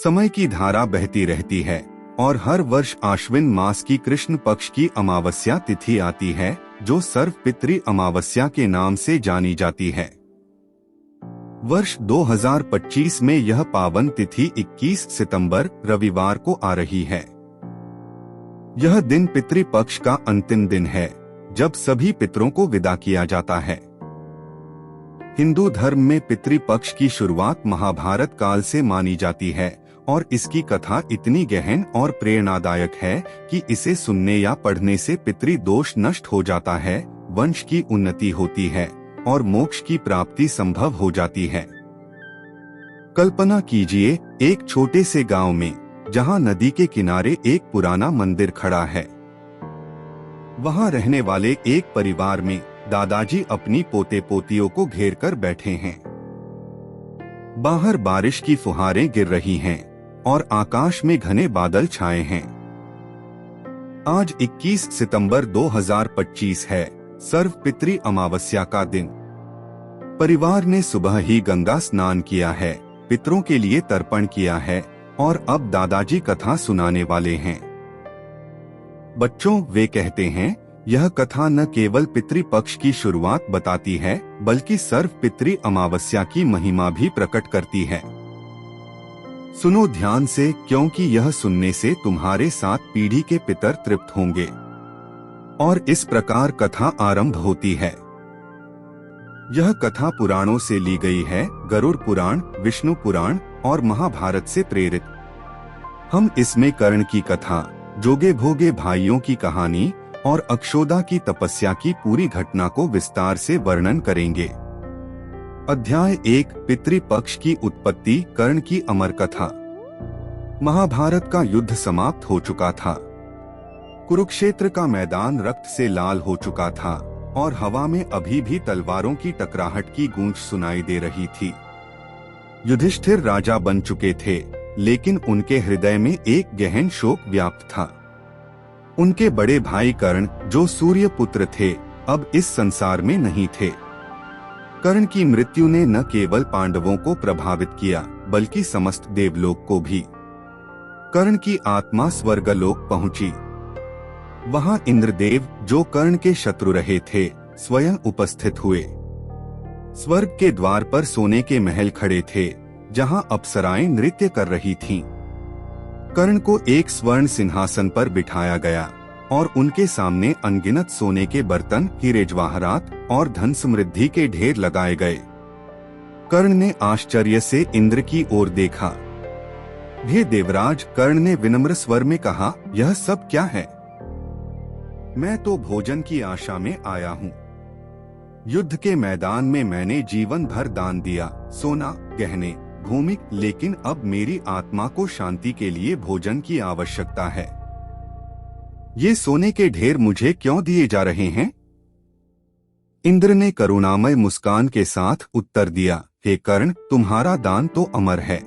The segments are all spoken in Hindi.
समय की धारा बहती रहती है और हर वर्ष आश्विन मास की कृष्ण पक्ष की अमावस्या तिथि आती है, जो सर्वपितृ अमावस्या के नाम से जानी जाती है। वर्ष 2025 में यह पावन तिथि 21 सितंबर रविवार को आ रही है। यह दिन पितृपक्ष का अंतिम दिन है, जब सभी पितरों को विदा किया जाता है। हिंदू धर्म में पितृपक्ष की शुरुआत महाभारत काल से मानी जाती है और इसकी कथा इतनी गहन और प्रेरणादायक है कि इसे सुनने या पढ़ने से पितृदोष नष्ट हो जाता है, वंश की उन्नति होती है और मोक्ष की प्राप्ति संभव हो जाती है। कल्पना कीजिए, एक छोटे से गांव में जहां नदी के किनारे एक पुराना मंदिर खड़ा है। वहां रहने वाले एक परिवार में दादाजी अपनी पोते पोतियों को घेर कर बैठे हैं। बाहर बारिश की फुहारें गिर रही हैं और आकाश में घने बादल छाए हैं। आज 21 सितंबर 2025 है, सर्वपितृ अमावस्या का दिन। परिवार ने सुबह ही गंगा स्नान किया है, पितरों के लिए तर्पण किया है और अब दादाजी कथा सुनाने वाले हैं। बच्चों, वे कहते हैं, यह कथा न केवल पितृपक्ष की शुरुआत बताती है, बल्कि सर्वपितृ अमावस्या की महिमा भी प्रकट करती है। सुनो ध्यान से, क्योंकि यह सुनने से तुम्हारे 7 पीढ़ी के पितर तृप्त होंगे। और इस प्रकार कथा आरंभ होती है। यह कथा पुराणों से ली गई है, गरुड़ पुराण, विष्णु पुराण और महाभारत से प्रेरित। हम इसमें कर्ण की कथा, जोगे भोगे भाइयों की कहानी और अक्षोदा की तपस्या की पूरी घटना को विस्तार से वर्णन करेंगे। अध्याय 1, पितृपक्ष की उत्पत्ति, कर्ण की अमर कथा। महाभारत का युद्ध समाप्त हो चुका था। कुरुक्षेत्र का मैदान रक्त से लाल हो चुका था और हवा में अभी भी तलवारों की टकराहट की गूंज सुनाई दे रही थी। युधिष्ठिर राजा बन चुके थे, लेकिन उनके हृदय में एक गहन शोक व्याप्त था। उनके बड़े भाई कर्ण, जो सूर्य पुत्र थे, अब इस संसार में नहीं थे। कर्ण की मृत्यु ने न केवल पांडवों को प्रभावित किया, बल्कि समस्त देवलोक को भी। कर्ण की आत्मा स्वर्गलोक पहुंची। वहां इंद्रदेव, जो कर्ण के शत्रु रहे थे, स्वयं उपस्थित हुए। स्वर्ग के द्वार पर सोने के महल खड़े थे, जहां अप्सराएं नृत्य कर रही थीं। कर्ण को एक स्वर्ण सिंहासन पर बिठाया गया और उनके सामने अनगिनत सोने के बर्तन, हीरे जवाहरात और धन समृद्धि के ढेर लगाए गए। कर्ण ने आश्चर्य से इंद्र की ओर देखा। हे देवराज, कर्ण ने विनम्र स्वर में कहा, यह सब क्या है? मैं तो भोजन की आशा में आया हूँ। युद्ध के मैदान में मैंने जीवन भर दान दिया, सोना, गहने, भूमि, लेकिन अब मेरी आत्मा को शांति के लिए भोजन की आवश्यकता है। ये सोने के ढेर मुझे क्यों दिए जा रहे हैं? इंद्र ने करुणामय मुस्कान के साथ उत्तर दिया, हे कर्ण, तुम्हारा दान तो अमर है।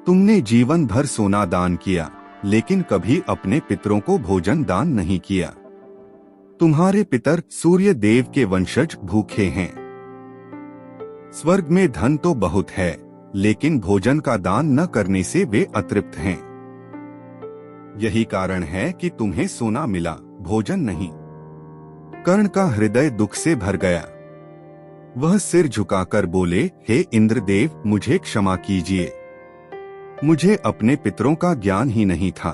तुमने जीवन भर सोना दान किया, लेकिन कभी अपने पितरों को भोजन दान नहीं किया। तुम्हारे पितर सूर्य देव के वंशज भूखे हैं। स्वर्ग में धन तो बहुत है, लेकिन भोजन का दान न करने से वे अतृप्त हैं। यही कारण है कि तुम्हें सोना मिला, भोजन नहीं। कर्ण का हृदय दुख से भर गया। वह सिर झुकाकर बोले, हे इंद्रदेव, मुझे क्षमा कीजिए। मुझे अपने पितरों का ज्ञान ही नहीं था।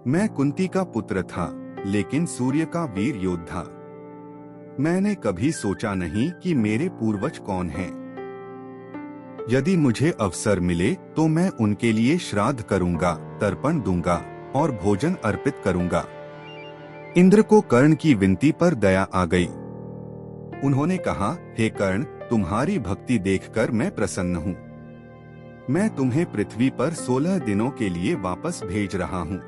मैं कुंती का पुत्र था, लेकिन सूर्य का वीर योद्धा। मैंने कभी सोचा नहीं कि मेरे पूर्वज कौन हैं। यदि मुझे अवसर मिले तो मैं उनके लिए श्राद्ध करूंगा, तर्पण दूंगा और भोजन अर्पित करूंगा। इंद्र को कर्ण की विनती पर दया आ गई। उन्होंने कहा, हे कर्ण, तुम्हारी भक्ति देखकर मैं प्रसन्न हूँ। मैं तुम्हें पृथ्वी पर 16 दिनों के लिए वापस भेज रहा हूँ।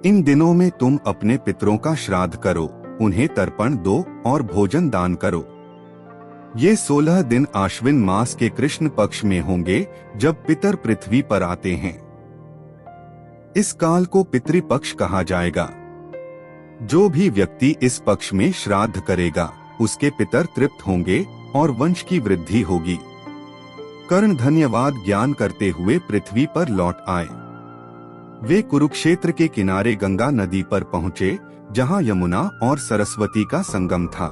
इन दिनों में तुम अपने पितरों का श्राद्ध करो, उन्हें तर्पण दो और भोजन दान करो। ये 16 दिन आश्विन मास के कृष्ण पक्ष में होंगे, जब पितर पृथ्वी पर आते हैं। इस काल को पितृपक्ष कहा जाएगा। जो भी व्यक्ति इस पक्ष में श्राद्ध करेगा, उसके पितर तृप्त होंगे और वंश की वृद्धि होगी। कर्ण धन्यवाद ज्ञान करते हुए पृथ्वी पर लौट आए। वे कुरुक्षेत्र के किनारे गंगा नदी पर पहुँचे, जहाँ यमुना और सरस्वती का संगम था।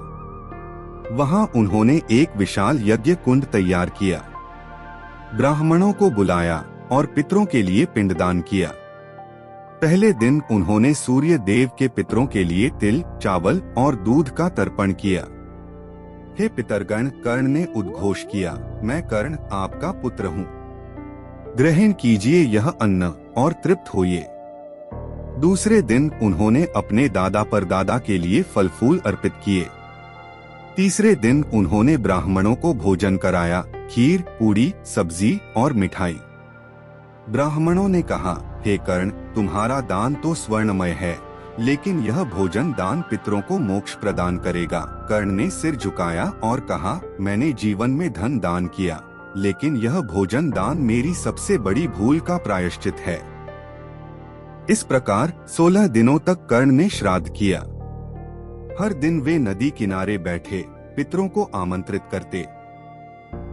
वहाँ उन्होंने एक विशाल यज्ञ कुंड तैयार किया, ब्राह्मणों को बुलाया और पितरों के लिए पिंडदान किया। पहले दिन उन्होंने सूर्य देव के पितरों के लिए तिल, चावल और दूध का तर्पण किया। हे पितरगण, कर्ण ने उद्घोष किया, मैं कर्ण आपका पुत्र हूँ, ग्रहण कीजिए यह अन्न और तृप्त होइए। दूसरे दिन उन्होंने अपने दादा परदादा के लिए फल फूल अर्पित किए। तीसरे दिन उन्होंने ब्राह्मणों को भोजन कराया, खीर, पूड़ी, सब्जी और मिठाई। ब्राह्मणों ने कहा, हे कर्ण, तुम्हारा दान तो स्वर्णमय है, लेकिन यह भोजन दान पितरों को मोक्ष प्रदान करेगा। कर्ण ने सिर झुकाया और कहा, मैंने जीवन में धन दान किया, लेकिन यह भोजन दान मेरी सबसे बड़ी भूल का प्रायश्चित है। इस प्रकार 16 दिनों तक कर्ण ने श्राद्ध किया। हर दिन वे नदी किनारे बैठे पितरों को आमंत्रित करते।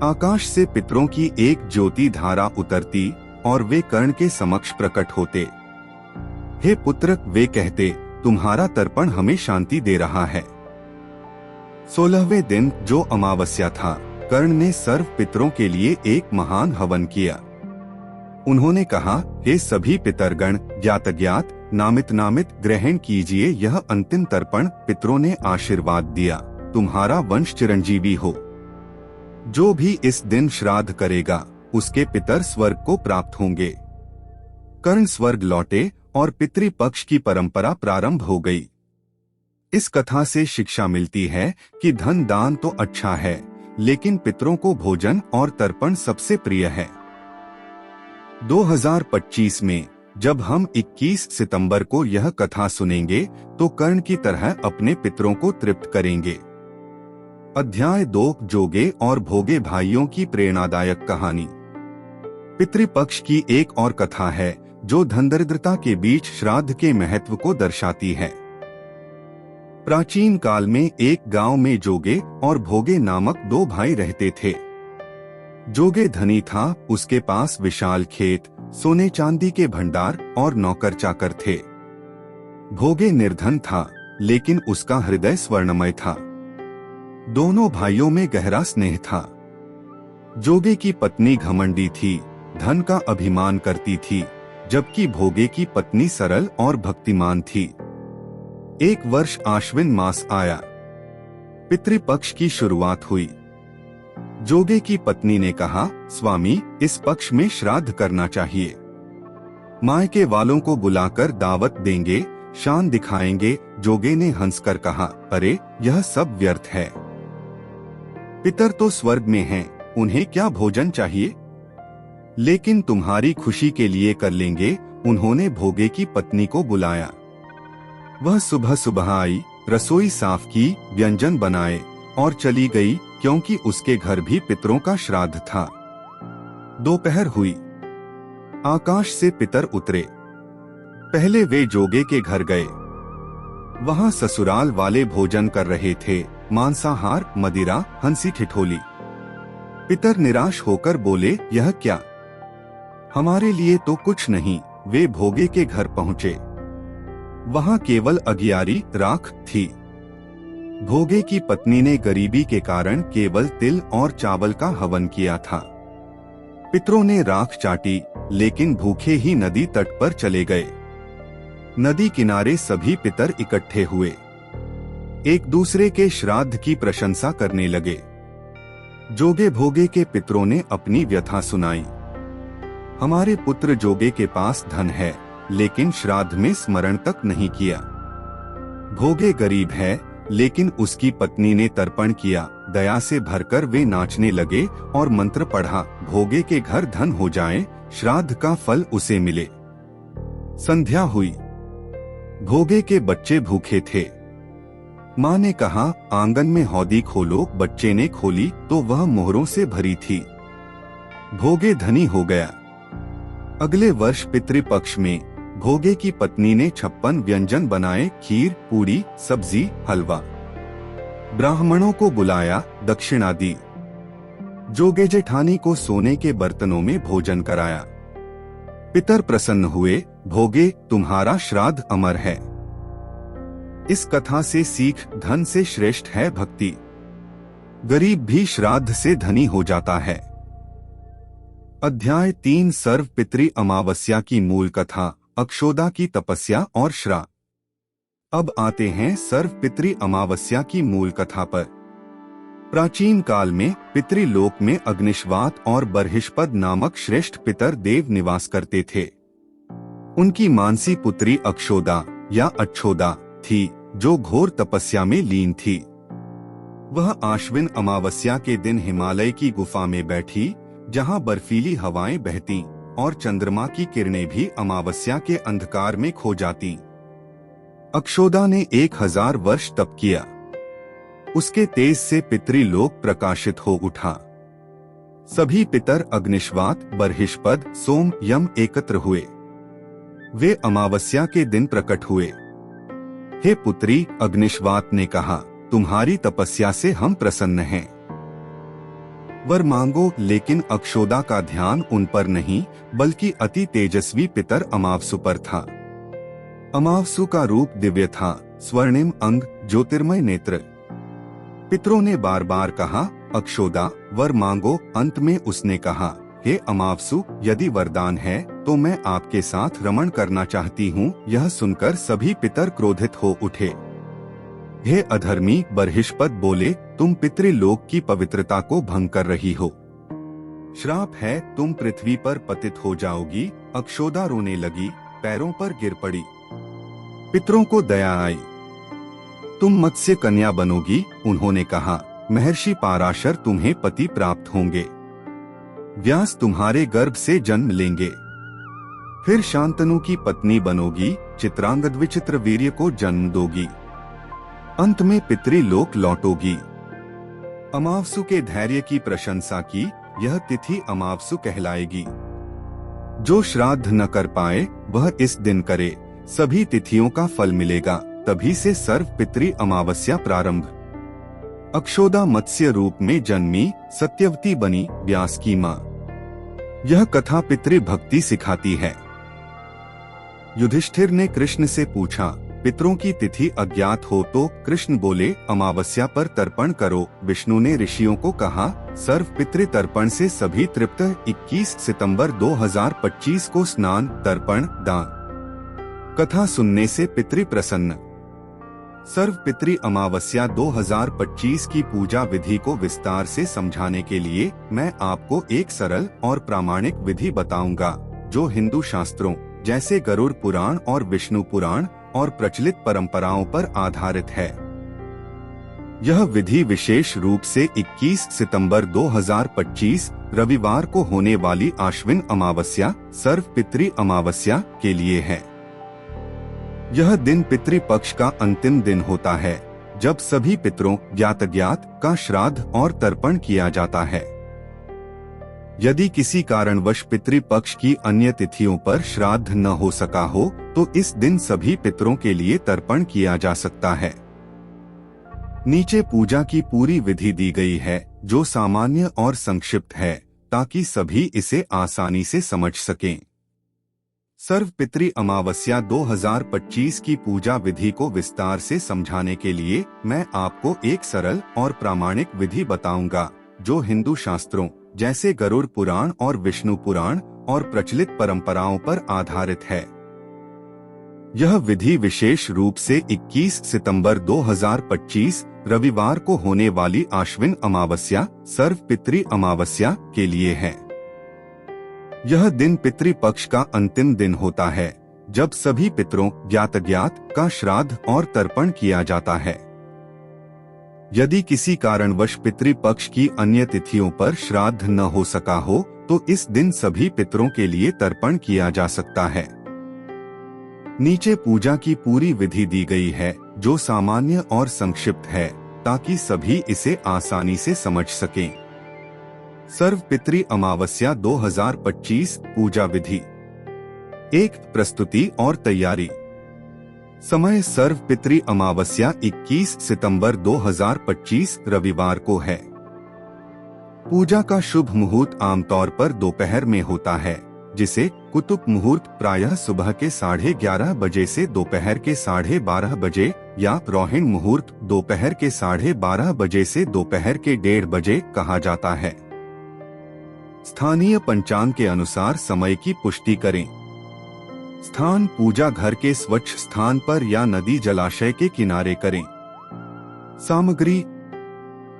आकाश से पितरों की एक ज्योति धारा उतरती और वे कर्ण के समक्ष प्रकट होते। हे पुत्र, वे कहते, तुम्हारा तर्पण हमें शांति दे रहा है। 16वें दिन जो अमावस्या था, कर्ण ने सर्व पितरों के लिए एक महान हवन किया। उन्होंने कहा, हे सभी पितरगण, ज्ञात अज्ञात, नामित नामित, ग्रहण कीजिए यह अंतिम तर्पण। पितरों ने आशीर्वाद दिया, तुम्हारा वंश चिरंजीवी हो। जो भी इस दिन श्राद्ध करेगा उसके पितर स्वर्ग को प्राप्त होंगे। कर्ण स्वर्ग लौटे और पितृपक्ष की परंपरा प्रारंभ हो गई। इस कथा से शिक्षा मिलती है कि धन दान तो अच्छा है, लेकिन पितरों को भोजन और तर्पण सबसे प्रिय है। 2025 में जब हम 21 सितंबर को यह कथा सुनेंगे तो कर्ण की तरह अपने पितरों को तृप्त करेंगे। अध्याय 2, जोगे और भोगे भाइयों की प्रेरणादायक कहानी। पितृपक्ष की एक और कथा है जो धनदरिद्रता के बीच श्राद्ध के महत्व को दर्शाती है। प्राचीन काल में एक गांव में जोगे और भोगे नामक दो भाई रहते थे। जोगे धनी था, उसके पास विशाल खेत, सोने चांदी के भंडार और नौकर चाकर थे। भोगे निर्धन था, लेकिन उसका हृदय स्वर्णमय था। दोनों भाइयों में गहरा स्नेह था। जोगे की पत्नी घमंडी थी, धन का अभिमान करती थी, जबकि भोगे की पत्नी सरल और भक्तिमान थी। एक वर्ष आश्विन मास आया। पितृपक्ष की शुरुआत हुई। जोगे की पत्नी ने कहा, स्वामी, इस पक्ष में श्राद्ध करना चाहिए। मायके वालों को बुलाकर दावत देंगे, शान दिखाएंगे। जोगे ने हंसकर कहा, अरे यह सब व्यर्थ है। पितर तो स्वर्ग में हैं, उन्हें क्या भोजन चाहिए? लेकिन तुम्हारी खुशी के लिए कर लेंगे। उन्होंने भोगे की पत्नी को बुलाया। वह सुबह सुबह आई, रसोई साफ की, व्यंजन बनाए और चली गई, क्योंकि उसके घर भी पितरों का श्राद्ध था। दोपहर हुई। आकाश से पितर उतरे। पहले वे जोगे के घर गए। वहां ससुराल वाले भोजन कर रहे थे, मांसाहार, मदिरा, हंसी ठिठोली। पितर निराश होकर बोले, यह क्या? हमारे लिए तो कुछ नहीं। वे भोगे के घर पहुंचे। वहां केवल अगियारी, राख थी। भोगे की पत्नी ने गरीबी के कारण केवल तिल और चावल का हवन किया था। पितरों ने राख चाटी, लेकिन भूखे ही नदी तट पर चले गए। नदी किनारे सभी पितर इकट्ठे हुए, एक दूसरे के श्राद्ध की प्रशंसा करने लगे। जोगे भोगे के पितरों ने अपनी व्यथा सुनाई। हमारे पुत्र जोगे के पास धन है, लेकिन श्राद्ध में स्मरण तक नहीं किया। भोगे गरीब है, लेकिन उसकी पत्नी ने तर्पण किया। दया से भरकर वे नाचने लगे और मंत्र पढ़ा, भोगे के घर धन हो जाए, श्राद्ध का फल उसे मिले। संध्या हुई। भोगे के बच्चे भूखे थे। माँ ने कहा, आंगन में हौदी खोलो। बच्चे ने खोली तो वह मोहरों से भरी थी। भोगे धनी हो गया। अगले वर्ष पितृपक्ष में भोगे की पत्नी ने 56 व्यंजन बनाए, खीर, पूरी, सब्जी, हलवा। ब्राह्मणों को बुलाया, दक्षिणा दी। जोगे जेठानी को सोने के बर्तनों में भोजन कराया। पितर प्रसन्न हुए, भोगे तुम्हारा श्राद्ध अमर है। इस कथा से सीख धन से श्रेष्ठ है भक्ति। गरीब भी श्राद्ध से धनी हो जाता है। अध्याय 3 सर्व पितृ अमावस्या की मूल कथा, अक्षोदा की तपस्या और श्राद्ध। अब आते हैं सर्व पितृ अमावस्या की मूल कथा पर। प्राचीन काल में पितृलोक में अग्निश्वात और बर्हिष्पद नामक श्रेष्ठ पितर देव निवास करते थे। उनकी मानसी पुत्री अक्षोदा या अच्छोदा थी, जो घोर तपस्या में लीन थी। वह आश्विन अमावस्या के दिन हिमालय की गुफा में बैठी, जहां बर्फीली हवाएं बहती और चंद्रमा की किरणें भी अमावस्या के अंधकार में खो जाती। अक्षोदा ने 1000 वर्ष तप किया। उसके तेज से पितृलोक प्रकाशित हो उठा। सभी पितर अग्निश्वात, बर्हिष्पद, सोम, यम एकत्र हुए। वे अमावस्या के दिन प्रकट हुए। हे पुत्री, अग्निश्वात ने कहा, तुम्हारी तपस्या से हम प्रसन्न हैं। वर मांगो। लेकिन अक्षोदा का ध्यान उन पर नहीं, बल्कि अति तेजस्वी पितर अमावसु पर था। अमावसु का रूप दिव्य था, स्वर्णिम अंग, ज्योतिर्मय नेत्र। पितरों ने बार बार कहा, अक्षोदा वर मांगो। अंत में उसने कहा, हे अमावसु, यदि वरदान है तो मैं आपके साथ रमण करना चाहती हूँ। यह सुनकर सभी पितर क्रोधित हो उठे। हे अधर्मी, बर्हिष्पद बोले, तुम पितृलोक की पवित्रता को भंग कर रही हो। श्राप है, तुम पृथ्वी पर पतित हो जाओगी। अक्षोदा रोने लगी, पैरों पर गिर पड़ी। पितरों को दया आई। तुम मत्स्य कन्या बनोगी। उन्होंने कहा, महर्षि पाराशर तुम्हें पति प्राप्त होंगे। व्यास तुम्हारे गर्भ से जन्म लेंगे। फिर शांतनु की पत्नी बनोगी। चित्रांगद विचित्र वीर्य को जन्म दोगी। अंत में पितृलोक लौटोगी। अमावसु के धैर्य की प्रशंसा की। यह तिथि अमावसु कहलाएगी। जो श्राद्ध न कर पाए वह इस दिन करे। सभी तिथियों का फल मिलेगा। तभी से सर्व पितृ अमावस्या प्रारंभ। अक्षोदा मत्स्य रूप में जन्मी, सत्यवती बनी, व्यास की मां। यह कथा पितृ भक्ति सिखाती है। युधिष्ठिर ने कृष्ण से पूछा, पितरों की तिथि अज्ञात हो तो? कृष्ण बोले, अमावस्या पर तर्पण करो। विष्णु ने ऋषियों को कहा, सर्व पितृ तर्पण से सभी तृप्त। 21 सितंबर 2025 को स्नान, तर्पण, दान। कथा सुनने से पितृ प्रसन्न। सर्व पितृ अमावस्या 2025 की पूजा विधि को विस्तार से समझाने के लिए मैं आपको एक सरल और प्रामाणिक विधि बताऊंगा, जो हिंदू शास्त्रों जैसे गरुड़ पुराण और विष्णु पुराण और प्रचलित परंपराओं पर आधारित है। यह विधि विशेष रूप से 21 सितंबर 2025 रविवार को होने वाली आश्विन अमावस्या, सर्व पितृ अमावस्या के लिए है। यह दिन पितृपक्ष का अंतिम दिन होता है, जब सभी पितरों ज्ञात का श्राद्ध और तर्पण किया जाता है। यदि किसी कारणवश पितृपक्ष की अन्य तिथियों पर श्राद्ध न हो सका हो, तो इस दिन सभी पितरों के लिए तर्पण किया जा सकता है। नीचे पूजा की पूरी विधि दी गई है, जो सामान्य और संक्षिप्त है, ताकि सभी इसे आसानी से समझ सकें। सर्व पितृ अमावस्या 2025 की पूजा विधि को विस्तार से समझाने के लिए मैं आपको एक सरल और प्रामाणिक विधि बताऊंगा, जो हिंदू शास्त्रों जैसे गरुड़ पुराण और विष्णु पुराण और प्रचलित परंपराओं पर आधारित है। यह विधि विशेष रूप से 21 सितंबर 2025 रविवार को होने वाली आश्विन अमावस्या, सर्व पितृ अमावस्या के लिए है। यह दिन पितृपक्ष का अंतिम दिन होता है, जब सभी पितरों ज्ञात का श्राद्ध और तर्पण किया जाता है। यदि किसी कारणवश पितृपक्ष की अन्य तिथियों पर श्राद्ध न हो सका हो, तो इस दिन सभी पितरों के लिए तर्पण किया जा सकता है। नीचे पूजा की पूरी विधि दी गई है, जो सामान्य और संक्षिप्त है, ताकि सभी इसे आसानी से समझ सकें। सर्व पितृ अमावस्या 2025 पूजा विधि। 1. प्रस्तुति और तैयारी। समय सर्व पितृ अमावस्या 21 सितंबर 2025 रविवार को है। पूजा का शुभ मुहूर्त आमतौर पर दोपहर में होता है, जिसे कुतुब मुहूर्त प्रायः सुबह के 11:30 बजे से दोपहर के 12:30 बजे या रोहिणी मुहूर्त दोपहर के 12:30 बजे से दोपहर के 1:30 बजे कहा जाता है। स्थानीय पंचांग के अनुसार समय की पुष्टि करें। स्थान पूजा घर के स्वच्छ स्थान पर या नदी जलाशय के किनारे करें। सामग्री: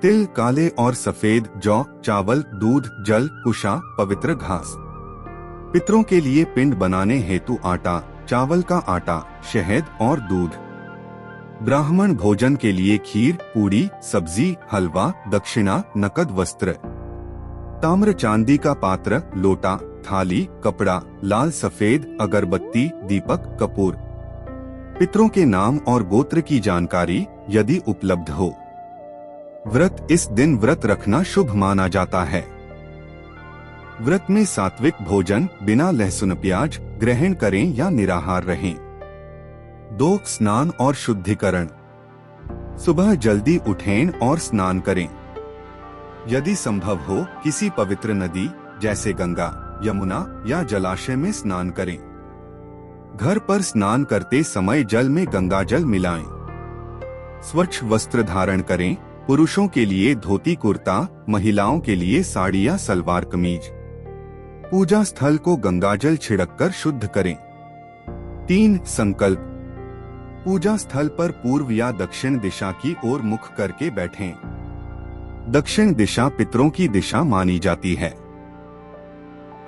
तिल, काले और सफेद जौ, चावल, दूध, जल, कुशा, पवित्र घास। पितरों के लिए पिंड बनाने हेतु आटा, चावल का आटा, शहद और दूध। ब्राह्मण भोजन के लिए खीर, पूड़ी, सब्जी, हलवा, दक्षिणा, नकद वस्त्र। ताम्र चांदी का पात्र, लोटा, थाली, कपड़ा, लाल सफेद, अगरबत्ती, दीपक, कपूर। पितरों के नाम और गोत्र की जानकारी यदि उपलब्ध हो। व्रत: इस दिन व्रत रखना शुभ माना जाता है। व्रत में सात्विक भोजन बिना लहसुन प्याज ग्रहण करें या निराहार रहें। 2. स्नान और शुद्धिकरण: सुबह जल्दी उठें और स्नान करें। यदि संभव हो किसी पवित्र नदी जैसे गंगा, यमुना या जलाशय में स्नान करें। घर पर स्नान करते समय जल में गंगाजल मिलाएं। स्वच्छ वस्त्र धारण करें। पुरुषों के लिए धोती कुर्ता, महिलाओं के लिए साड़ी या सलवार कमीज। पूजा स्थल को गंगाजल छिड़ककर शुद्ध करें। 3. संकल्प: पूजा स्थल पर पूर्व या दक्षिण दिशा की ओर मुख करके बैठें। दक्षिण दिशा पितरों की दिशा मानी जाती है।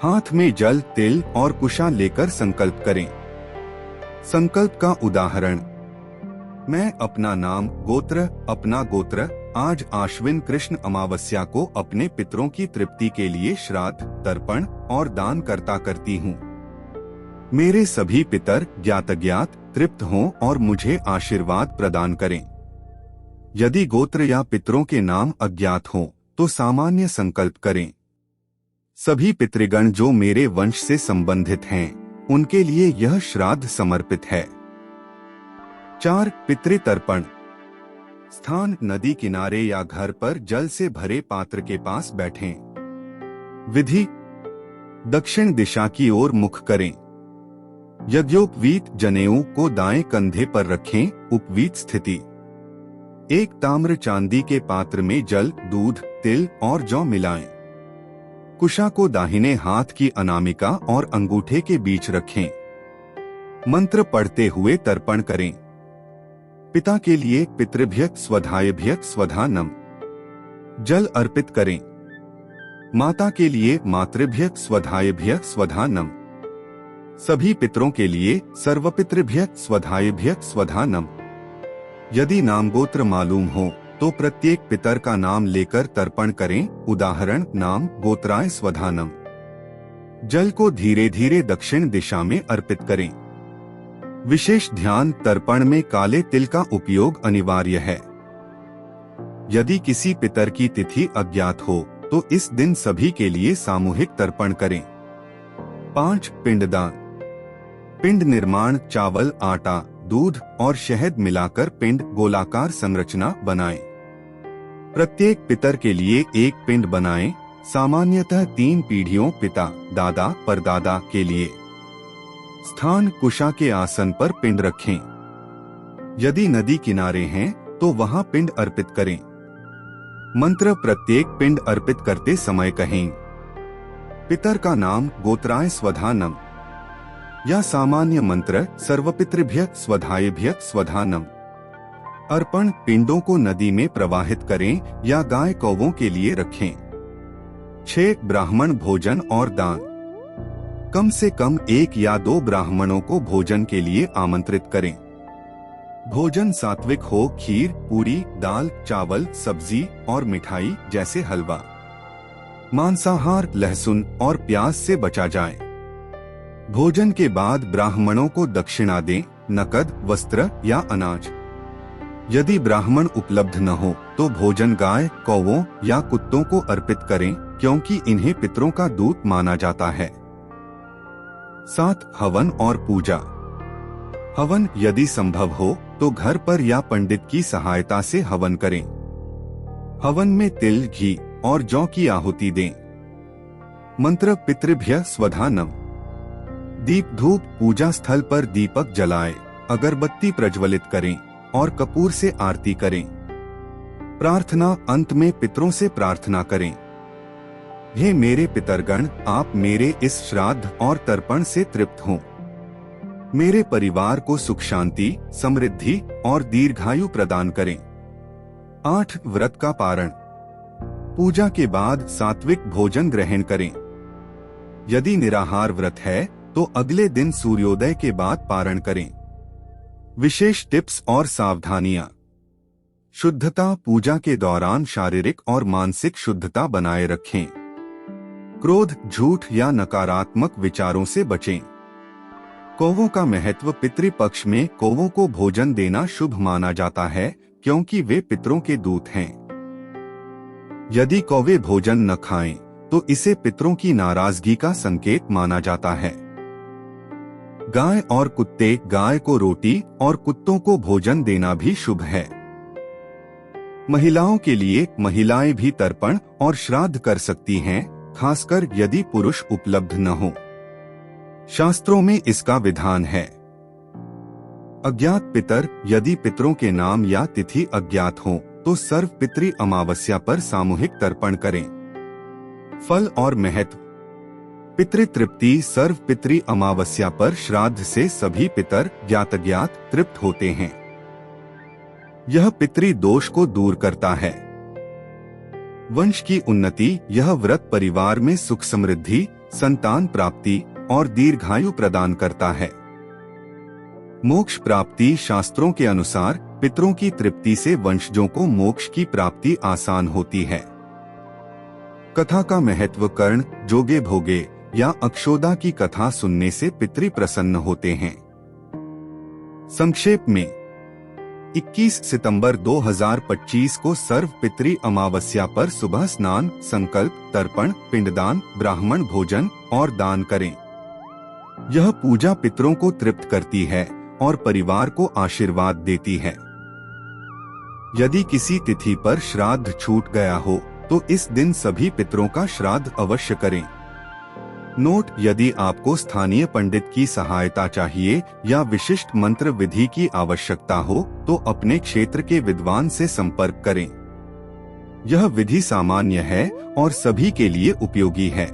हाथ में जल, तिल और कुशा लेकर संकल्प करें। संकल्प का उदाहरण: मैं अपना नाम, गोत्र, अपना गोत्र आज आश्विन कृष्ण अमावस्या को अपने पितरों की तृप्ति के लिए श्राद्ध, तर्पण और दान करती हूँ। मेरे सभी पितर ज्ञात अज्ञात तृप्त हों और मुझे आशीर्वाद प्रदान करें। यदि गोत्र या पितरों के नाम अज्ञात हों, तो सामान्य संकल्प करें। सभी पितृगण जो मेरे वंश से संबंधित हैं, उनके लिए यह श्राद्ध समर्पित है। 4. पितृतर्पण: स्थान नदी किनारे या घर पर जल से भरे पात्र के पास बैठें। विधि: दक्षिण दिशा की ओर मुख करें। यज्ञोपवीत जनेऊ को दाएं कंधे पर रखें। उपवीत स्थिति: एक ताम्र चांदी के पात्र में जल, दूध, तिल और जौ मिलाएं। कुशा को दाहिने हाथ की अनामिका और अंगूठे के बीच रखें। मंत्र पढ़ते हुए तर्पण करें। पिता के लिए पितृभ्यः स्वधायभ्यः स्वधा नम जल अर्पित करें। माता के लिए मातृभ्यः स्वधायभ्यः स्वधा नम। सभी पितरों के लिए सर्वपितृभ्यः स्वधायभ्यः स्वधा नम। यदि नाम गोत्र मालूम हो तो प्रत्येक पितर का नाम लेकर तर्पण करें। उदाहरण: नाम गोत्राय स्वधानम। जल को धीरे धीरे दक्षिण दिशा में अर्पित करें। विशेष ध्यान: तर्पण में काले तिल का उपयोग अनिवार्य है। यदि किसी पितर की तिथि अज्ञात हो तो इस दिन सभी के लिए सामूहिक तर्पण करें। 5. पिंडदान: पिंड निर्माण: चावल, आटा, दूध और शहद मिलाकर पिंड गोलाकार संरचना बनाएं। प्रत्येक पितर के लिए एक पिंड बनाएं। सामान्यतः 3 पीढ़ियों पिता, दादा, परदादा के लिए। स्थान: कुशा के आसन पर पिंड रखें। यदि नदी किनारे हैं तो वहां पिंड अर्पित करें। मंत्र प्रत्येक पिंड अर्पित करते समय कहें। पितर का नाम गोत्राय स्वधानम या सामान्य मंत्र सर्वपितृभ्यः स्वधायभ्यः स्वधानम। अर्पण: पिंडों को नदी में प्रवाहित करें या गाय कौवों के लिए रखें। 6. ब्राह्मण भोजन और दान: कम से कम 1 या 2 ब्राह्मणों को भोजन के लिए आमंत्रित करें। भोजन सात्विक हो। खीर, पूरी, दाल, चावल, सब्जी और मिठाई जैसे हलवा। मांसाहार, लहसुन और प्याज से बचा जाए। भोजन के बाद ब्राह्मणों को दक्षिणा दें, नकद, वस्त्र या अनाज। यदि ब्राह्मण उपलब्ध न हो तो भोजन गाय, कौवों या कुत्तों को अर्पित करें, क्योंकि इन्हें पितरों का दूत माना जाता है। 7. हवन और पूजा: हवन यदि संभव हो तो घर पर या पंडित की सहायता से हवन करें। हवन में तिल, घी और जौ की आहुति दें। मंत्र पितृभ्य स्वधा नम। दीप धूप पूजा स्थल पर दीपक जलाएं, अगरबत्ती प्रज्वलित करें और कपूर से आरती करें। प्रार्थना अंत में पितरों से प्रार्थना करें, हे मेरे पितरगण, आप मेरे इस श्राद्ध और तर्पण से तृप्त हों। मेरे परिवार को सुख शांति, समृद्धि और दीर्घायु प्रदान करें। 8 व्रत का पारण। पूजा के बाद सात्विक भोजन ग्रहण करें। यदि निराहार व्रत है तो अगले दिन सूर्योदय के बाद पारण करें। विशेष टिप्स और सावधानियां। शुद्धता। पूजा के दौरान शारीरिक और मानसिक शुद्धता बनाए रखें। क्रोध, झूठ या नकारात्मक विचारों से बचें। कौवों का महत्व। पितृपक्ष में कौवों को भोजन देना शुभ माना जाता है क्योंकि वे पितरों के दूत हैं। यदि कौवे भोजन न खाएं तो इसे पितरों की नाराजगी का संकेत माना जाता है। गाय और कुत्ते। गाय को रोटी और कुत्तों को भोजन देना भी शुभ है। महिलाओं के लिए महिलाएं भी तर्पण और श्राद्ध कर सकती हैं, खासकर यदि पुरुष उपलब्ध न हो। शास्त्रों में इसका विधान है। अज्ञात पितर। यदि पितरों के नाम या तिथि अज्ञात हो तो सर्व पितृ अमावस्या पर सामूहिक तर्पण करें। फल और महत्व। पितृ तृप्ति। सर्व पितृ अमावस्या पर श्राद्ध से सभी पितर ज्ञात अज्ञात तृप्त होते हैं। यह पितृ दोष को दूर करता है। वंश की उन्नति। यह व्रत परिवार में सुख समृद्धि, संतान प्राप्ति और दीर्घायु प्रदान करता है। मोक्ष प्राप्ति। शास्त्रों के अनुसार पितरों की तृप्ति से वंशजों को मोक्ष की प्राप्ति आसान होती है। कथा का महत्व। कर्ण, जोगे भोगे या अक्षोदा की कथा सुनने से पितृ प्रसन्न होते हैं। संक्षेप में 21 सितंबर 2025 को सर्व पितृ अमावस्या पर सुबह स्नान, संकल्प, तर्पण, पिंडदान, ब्राह्मण भोजन और दान करें। यह पूजा पितरों को तृप्त करती है और परिवार को आशीर्वाद देती है। यदि किसी तिथि पर श्राद्ध छूट गया हो तो इस दिन सभी पितरों का श्राद्ध अवश्य करें। नोट: यदि आपको स्थानीय पंडित की सहायता चाहिए या विशिष्ट मंत्र विधि की आवश्यकता हो तो अपने क्षेत्र के विद्वान से संपर्क करें। यह विधि सामान्य है और सभी के लिए उपयोगी है।